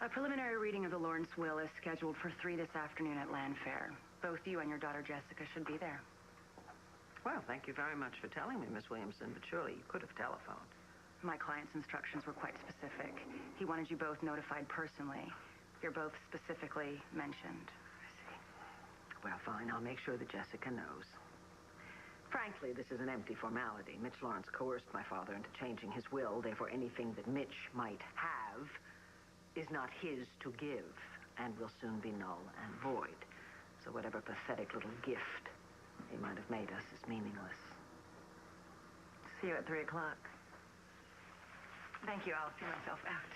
A preliminary reading of the Lawrence will is scheduled for 3 this afternoon at Land Fair. Both you and your daughter Jessica should be there. Well, thank you very much for telling me, Miss Williamson, but surely you could have telephoned. My client's instructions were quite specific. He wanted you both notified personally. You're both specifically mentioned. I see. Well, fine. I'll make sure that Jessica knows. Frankly, this is an empty formality. Mitch Lawrence coerced my father into changing his will. Therefore, anything that Mitch might have is not his to give and will soon be null and void. So whatever pathetic little gift he might have made us is meaningless. See you at 3 o'clock. Thank you. I'll see myself out.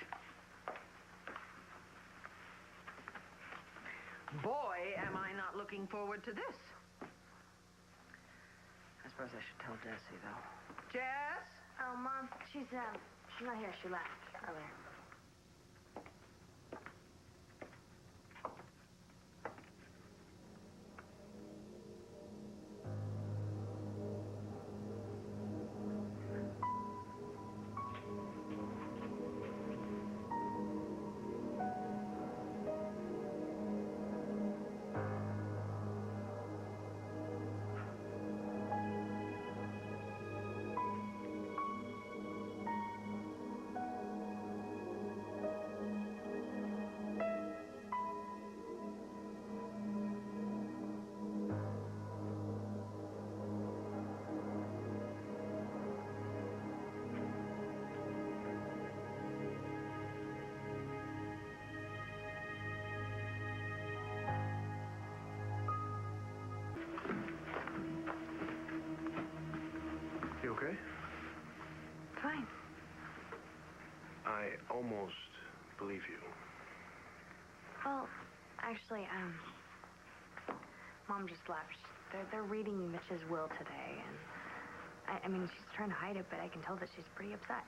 Boy, am I not looking forward to this. I suppose I should tell Jessie, though. Jess? Oh, Mom, she's not here. She left earlier. You okay? Fine. I almost believe you. Well, actually, Mom just left. They're reading Mitch's will today, and I mean, she's trying to hide it, but I can tell that she's pretty upset.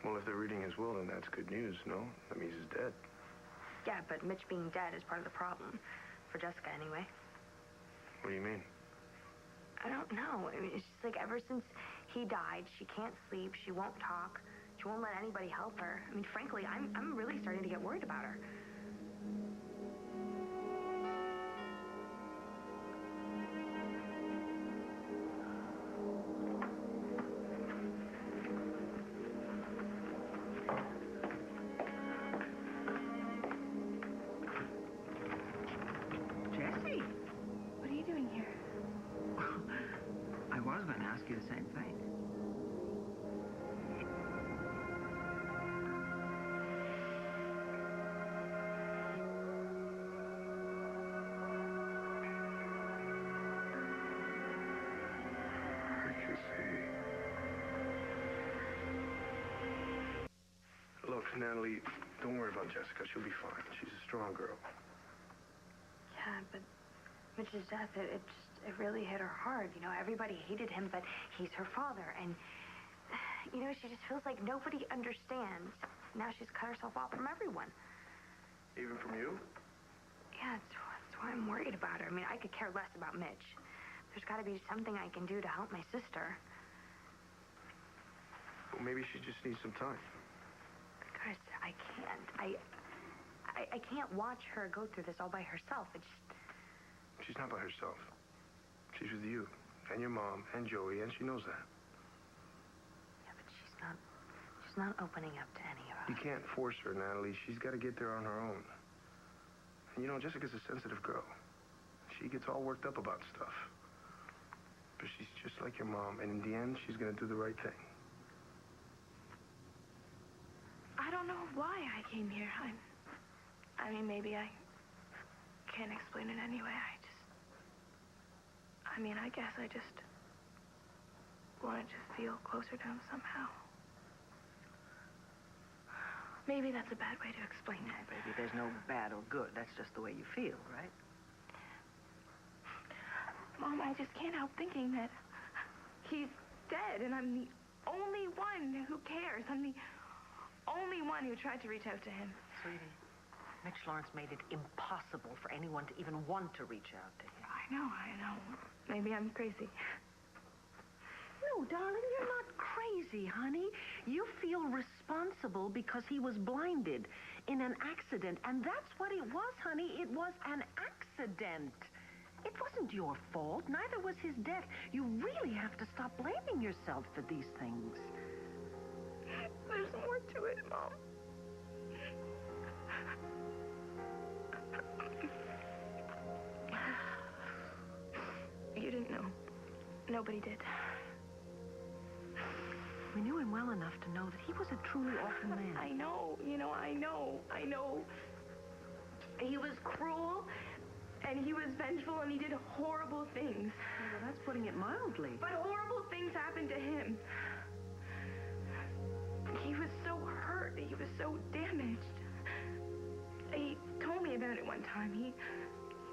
Well, if they're reading his will, then that's good news, no? That means he's dead. Yeah, but Mitch being dead is part of the problem. For Jessica, anyway. What do you mean? I don't know. I mean, it's just like ever since he died, she can't sleep, she won't talk, she won't let anybody help her. I mean, frankly, I'm really starting to get worried about her. Jessie? What are you doing here? I was going to ask you the same thing. I can see. Look, Natalie, don't worry about Jessica. She'll be fine. She's a strong girl. Yeah, but Mitch's death, it really hit her hard. You know, everybody hated him, but he's her father. And, you know, she just feels like nobody understands. Now she's cut herself off from everyone. Even from you? Yeah, that's why I'm worried about her. I mean, I could care less about Mitch. There's got to be something I can do to help my sister. Well, maybe she just needs some time. Guys, I can't. I can't watch her go through this all by herself. It just... She's not by herself. She's with you and your mom and Joey, and she knows that. Yeah, but she's not opening up to any of us. You can't force her, Natalie. She's got to get there on her own. And you know, Jessica's a sensitive girl. She gets all worked up about stuff. But she's just like your mom, and in the end, she's going to do the right thing. I don't know why I came here. I mean, maybe I can't explain it anyway. I guess I just wanted to feel closer to him somehow. Maybe that's a bad way to explain No, it. baby, there's no bad or good. That's just the way you feel, right? Mom, I just can't help thinking that he's dead, and I'm the only one who cares. I'm the only one who tried to reach out to him. Sweetie, Mitch Lawrence made it impossible for anyone to even want to reach out to him. I know. Maybe I'm crazy. No, darling, you're not crazy, honey. You feel responsible because he was blinded in an accident. And that's what it was, honey. It was an accident. It wasn't your fault. Neither was his death. You really have to stop blaming yourself for these things. There's more to it, Mom. You didn't know. Nobody did. We knew him well enough to know that he was a truly awful man. I know. I know. He was cruel, and he was vengeful, and he did horrible things. Well, that's putting it mildly. But horrible things happened to him. He was so hurt. He was so damaged. He told me about it one time.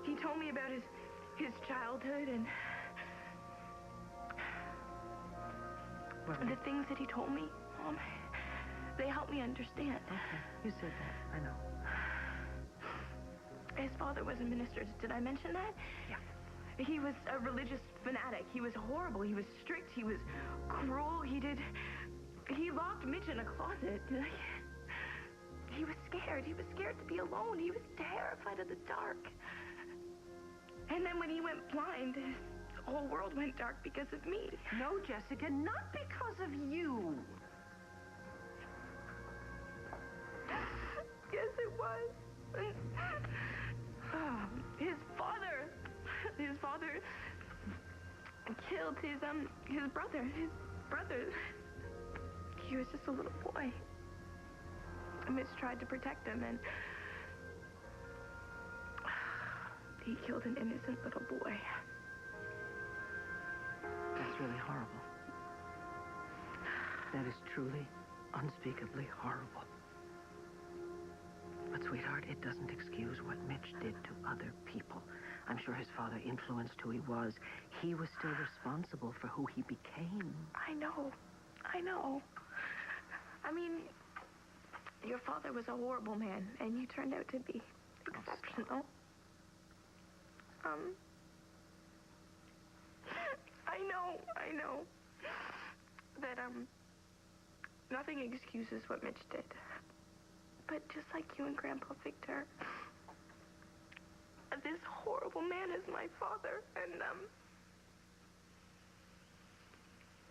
He told me about his childhood and the things that he told me, Mom, they helped me understand. Okay, you said that. I know. His father was a minister. Did I mention that? Yeah. He was a religious fanatic. He was horrible. He was strict. He was cruel. He locked Mitch in a closet. He was scared. He was scared to be alone. He was terrified of the dark. And then when he went blind, his whole world went dark because of me. No, Jessica, not because of you. Yes, it was. His father killed his brother. His brother. He was just a little boy. Mitch tried to protect him, and he killed an innocent little boy. That's really horrible. That is truly, unspeakably horrible. But, sweetheart, it doesn't excuse what Mitch did to other people. I'm sure his father influenced who he was. He was still responsible for who he became. I know. I mean, your father was a horrible man, and you turned out to be exceptional. I know that, nothing excuses what Mitch did. But just like you and Grandpa Victor, this horrible man is my father, and,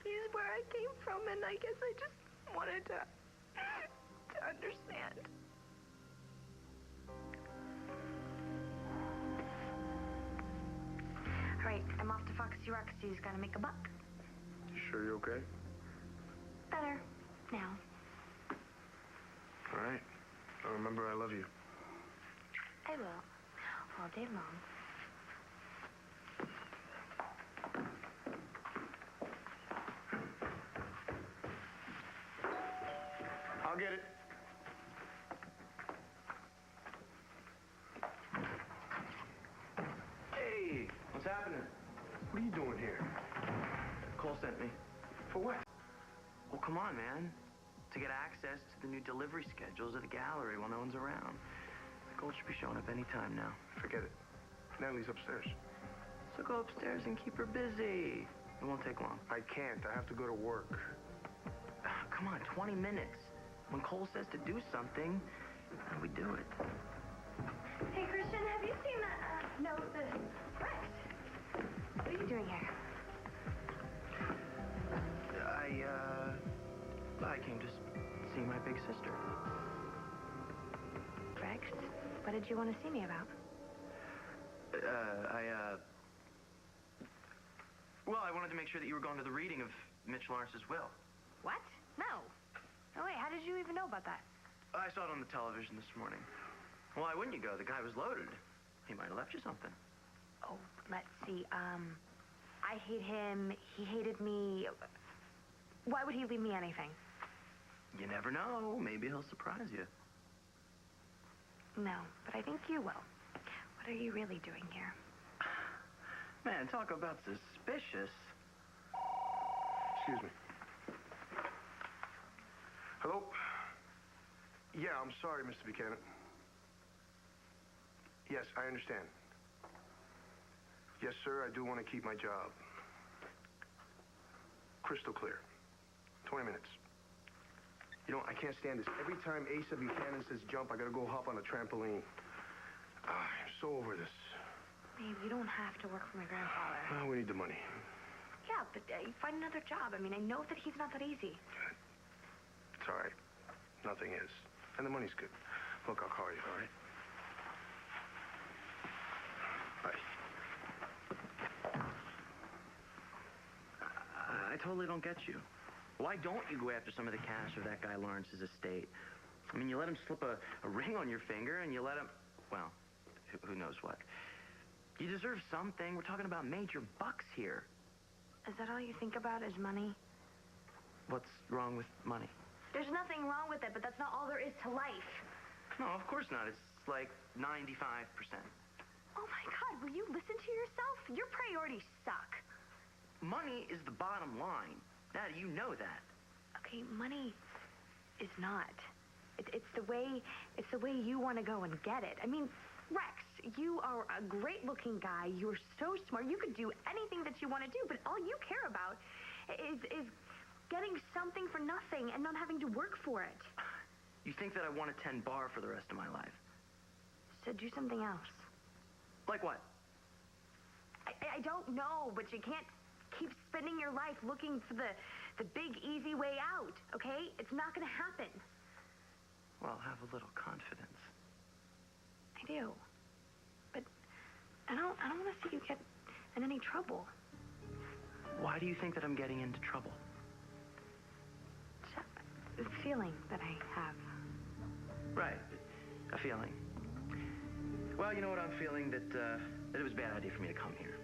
he's where I came from, and I guess I just wanted to understand. All right, I'm off to Foxy Roxy's. Gotta make a buck. You sure you're okay? Better now. All right. Now remember, I love you. I will. All day long. I'll get it. Hey, what's happening? What are you doing here? Cole sent me. For what? Well, come on, man. To get access to the new delivery schedules at the gallery while no one's around. Cole should be showing up any time now. Forget it. Natalie's upstairs. So go upstairs and keep her busy. It won't take long. I can't. I have to go to work. Come on, 20 minutes. When Cole says to do something, we do it. Hey, Christian, have you seen that, the Rex? What are you doing here? I came to see my big sister. Rex, what did you want to see me about? Well, I wanted to make sure that you were going to the reading of Mitch Lawrence's will. What? No. No, wait, how did you even know about that? I saw it on the television this morning. Why wouldn't you go? The guy was loaded. He might have left you something. Oh, let's see. I hate him. He hated me. Why would he leave me anything? You never know. Maybe he'll surprise you. No, but I think you will. What are you really doing here? Man, talk about suspicious. Excuse me. Hello? Yeah, I'm sorry, Mr. Buchanan. Yes, I understand. Yes, sir, I do want to keep my job. crystal clear. 20 minutes. You know, I can't stand this. Every time Asa Buchanan says jump, I gotta go hop on a trampoline. I'm so over this. Babe, you don't have to work for my grandfather. Oh, we need the money. Yeah, but you find another job. I mean, I know that he's not that easy. It's all right. Nothing is. And the money's good. Look, I'll call you, all right? Bye. I totally don't get you. Why don't you go after some of the cash of that guy Lawrence's estate? I mean, you let him slip a ring on your finger, and you let him... Well, who knows what. You deserve something. We're talking about major bucks here. Is that all you think about is money? What's wrong with money? There's nothing wrong with it, but that's not all there is to life. No, of course not. It's like 95%. Oh, my God, will you listen to yourself? Your priorities suck. Money is the bottom line. Dad, you know that. Okay, money is not. It's the way you want to go and get it. I mean, Rex, you are a great-looking guy. You're so smart. You could do anything that you want to do, but all you care about is getting something for nothing and not having to work for it. You think that I want to tend bar for the rest of my life? So do something else. Like what? I don't know, but you can't keep spending your life looking for the big, easy way out, okay? It's not going to happen. Well, have a little confidence. I do. But I don't want to see you get in any trouble. Why do you think that I'm getting into trouble? It's a feeling that I have. Right. A feeling. Well, you know what I'm feeling? That it was a bad idea for me to come here.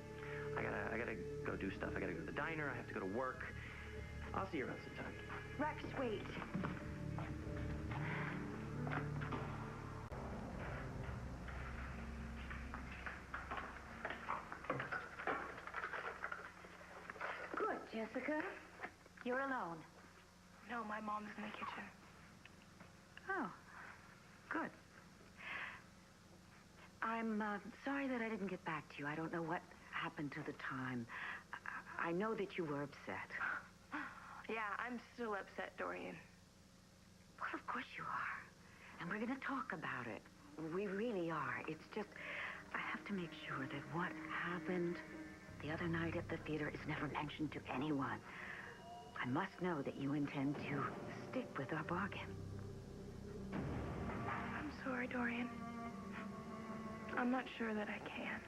I gotta go do stuff. I gotta go to the diner. I have to go to work. I'll see you around sometime. Rex, wait. Good, Jessica. You're alone. No, my mom's in the kitchen. Oh, good. I'm sorry that I didn't get back to you. I don't know what happened to the time. I know that you were upset. Yeah, I'm still upset, Dorian. Well, of course you are. And we're going to talk about it. We really are. It's just, I have to make sure that what happened the other night at the theater is never mentioned to anyone. I must know that you intend to stick with our bargain. I'm sorry, Dorian. I'm not sure that I can.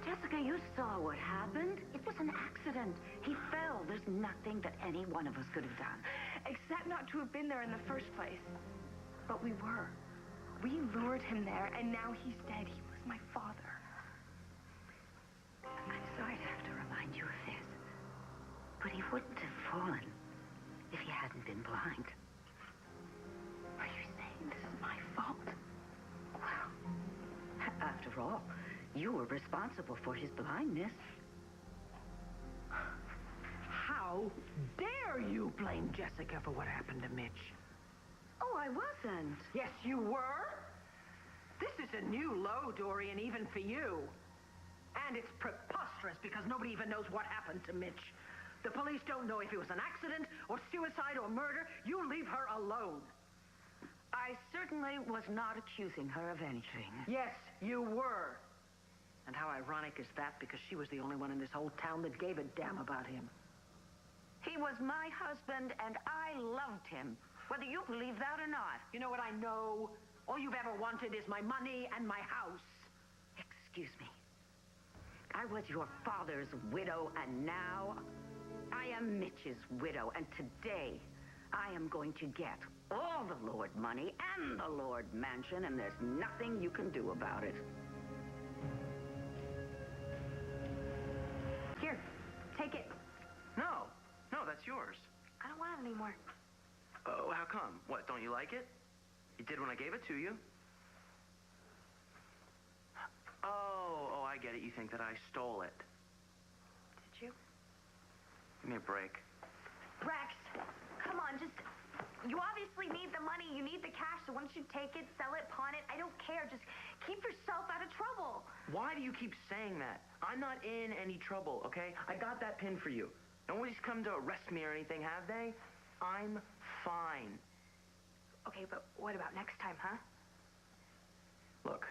Jessica, you saw what happened. It was an accident. He fell. There's nothing that any one of us could have done. Except not to have been there in the first place. But we were. We lured him there, and now he's dead. He was my father. I'm sorry to have to remind you of this, but he wouldn't have fallen if he hadn't been blind. Are you saying this is my fault? Well, after all, you were responsible for his blindness. How dare you blame Jessica for what happened to Mitch? Oh, I wasn't. Yes, you were. This is a new low, Dorian, even for you. And it's preposterous because nobody even knows what happened to Mitch. The police don't know if it was an accident or suicide or murder. You leave her alone. I certainly was not accusing her of anything. Yes, you were. And how ironic is that, because she was the only one in this whole town that gave a damn about him. He was my husband, and I loved him, whether you believe that or not. You know what I know? All you've ever wanted is my money and my house. Excuse me. I was your father's widow, and now I am Mitch's widow, and today I am going to get all the Lord money and the Lord mansion, and there's nothing you can do about it. Here, take it. No, that's yours. I don't want it anymore. Oh, how come? What, don't you like it? You did when I gave it to you. Oh, I get it. You think that I stole it. Did you? Give me a break. Rex, come on, just You obviously need the money. You need the cash. So why don't you take it, sell it, pawn it? I don't care. Just keep yourself out of trouble. Why do you keep saying that? I'm not in any trouble, okay? I got that pin for you. Nobody's come to arrest me or anything, have they? I'm fine. Okay, but what about next time, huh? Look,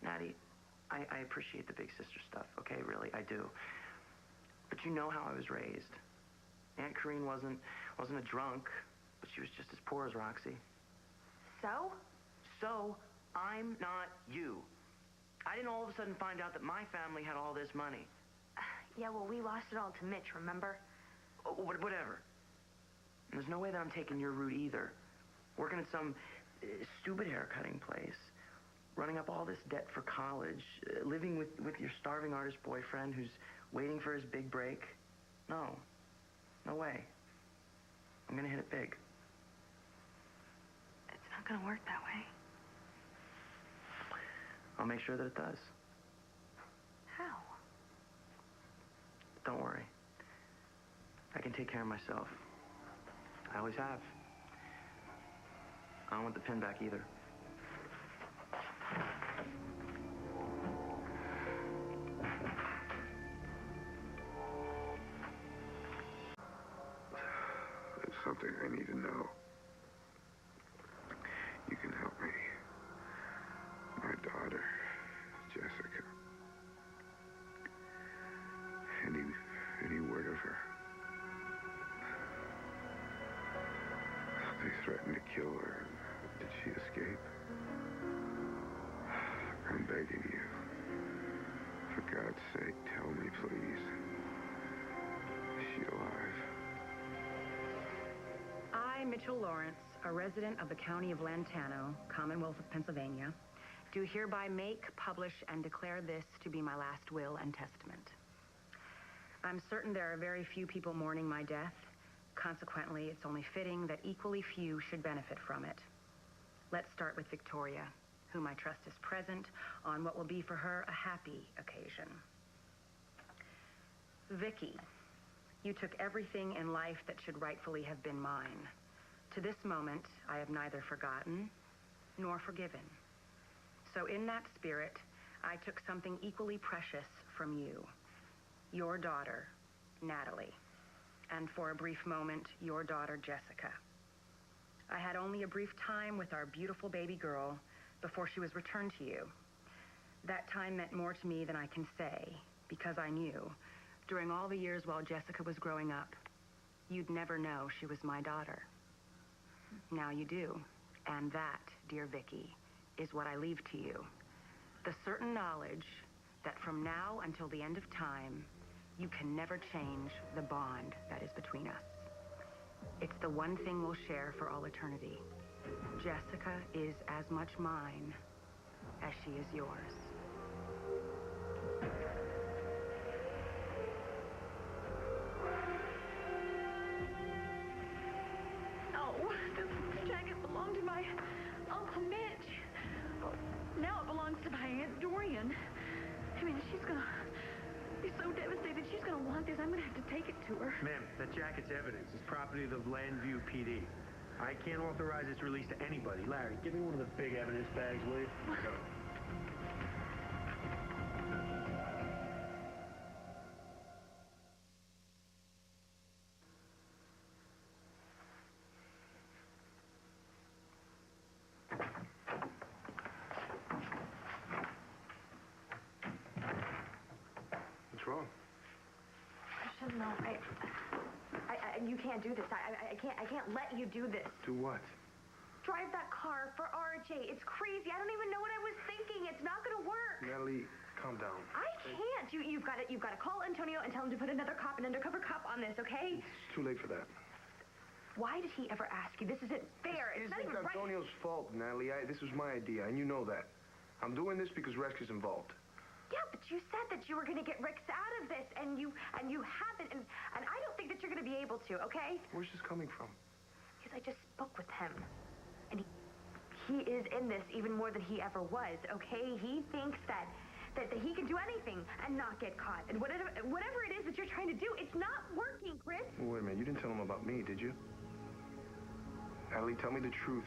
Natty, I appreciate the big sister stuff, okay? Really, I do. But you know how I was raised. Aunt Corrine wasn't a drunk, but she was just as poor as Roxy. So? So, I'm not you. I didn't all of a sudden find out that my family had all this money. Yeah, well, we lost it all to Mitch, remember? Oh, whatever. And there's no way that I'm taking your route either. Working at some stupid haircutting place, running up all this debt for college, living with your starving artist boyfriend who's waiting for his big break. No way. I'm gonna hit it big. It's not gonna work that way. I'll make sure that it does. How? Don't worry. I can take care of myself. I always have. I don't want the pin back either. There's something I need to know. You can help me. My daughter, Jessica. Any word of her? They threatened to kill her. Did she escape? I'm begging you. For God's sake, tell me, please. Is she alive? I, Mitchell Lawrence, a resident of the County of Lantano, Commonwealth of Pennsylvania, do hereby make, publish, and declare this to be my last will and testament. I'm certain there are very few people mourning my death. Consequently, it's only fitting that equally few should benefit from it. Let's start with Victoria, whom I trust is present on what will be for her a happy occasion. Vicky, you took everything in life that should rightfully have been mine. To this moment, I have neither forgotten nor forgiven. So in that spirit, I took something equally precious from you. Your daughter, Natalie. And for a brief moment, your daughter, Jessica. I had only a brief time with our beautiful baby girl before she was returned to you. That time meant more to me than I can say, because I knew, during all the years while Jessica was growing up, you'd never know she was my daughter. Now you do. And that, dear Vicky, is what I leave to you. The certain knowledge that from now until the end of time, you can never change the bond that is between us. It's the one thing we'll share for all eternity. Jessica is as much mine as she is yours. Oh, this jacket belonged to my Uncle Mitch. Now it belongs to my Aunt Dorian. I mean, she's gonna be so devastated. She's gonna want this. I'm gonna have to take it to her. Ma'am, that jacket's evidence. It's property of the Landview PD. I can't authorize its release to anybody. Larry, give me one of the big evidence bags, will you? What's wrong? I shouldn't know. You can't do this. I can't let you do this. Do what? Drive that car for RJ. It's crazy. I don't even know what I was thinking. It's not gonna work. Natalie, calm down. I can't. You've got to call Antonio and tell him to put another cop, an undercover cop on this, okay? It's too late for that. Why did he ever ask you? This isn't fair. It's not This even isn't right. Antonio's fault, Natalie. This was my idea, and you know that. I'm doing this because Rex is involved. Yeah, but you said that you were going to get Rex out of this, and you haven't, and I don't think that you're going to be able to, okay? Where's this coming from? Because I just spoke with him, and he is in this even more than he ever was, okay? He thinks that he can do anything and not get caught, and whatever it is that you're trying to do, it's not working, Chris. Well, wait a minute. You didn't tell him about me, did you? Natalie, tell me the truth.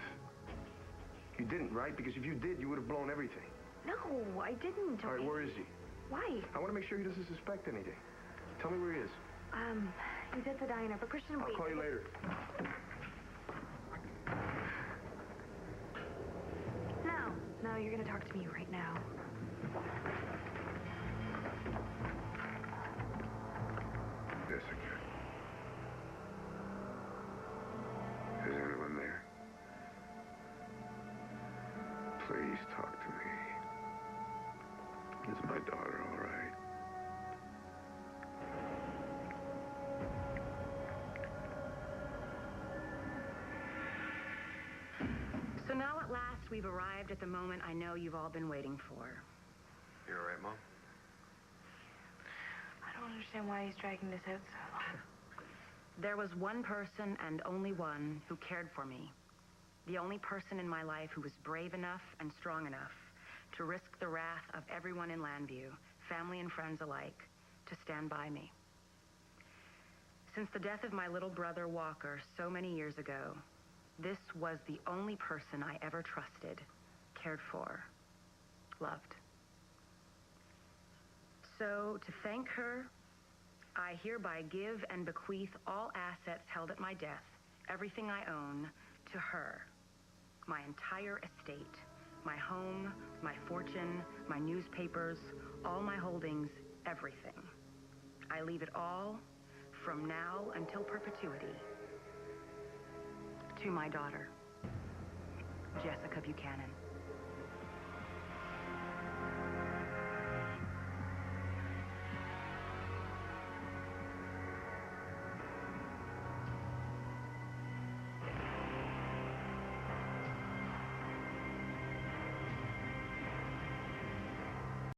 You didn't, right? Because if you did, you would have blown everything. No, I didn't. All right, where is he? Why? I want to make sure he doesn't suspect anything. Tell me where he is. He's at the diner, but Christian, wait. I'll call you later. No, you're gonna talk to me right now. Jessica. Is anyone there? Please talk to me. Is my daughter all right? So now at last we've arrived at the moment I know you've all been waiting for. You all right, Mom? I don't understand why he's dragging this out so long. There was one person and only one who cared for me. The only person in my life who was brave enough and strong enough to risk the wrath of everyone in Landview, family and friends alike, to stand by me. Since the death of my little brother Walker so many years ago, this was the only person I ever trusted, cared for, loved. So, to thank her, I hereby give and bequeath all assets held at my death, everything I own, to her. My entire estate, my home, my fortune, my newspapers, all my holdings, everything. I leave it all, from now until perpetuity, to my daughter, Jessica Buchanan.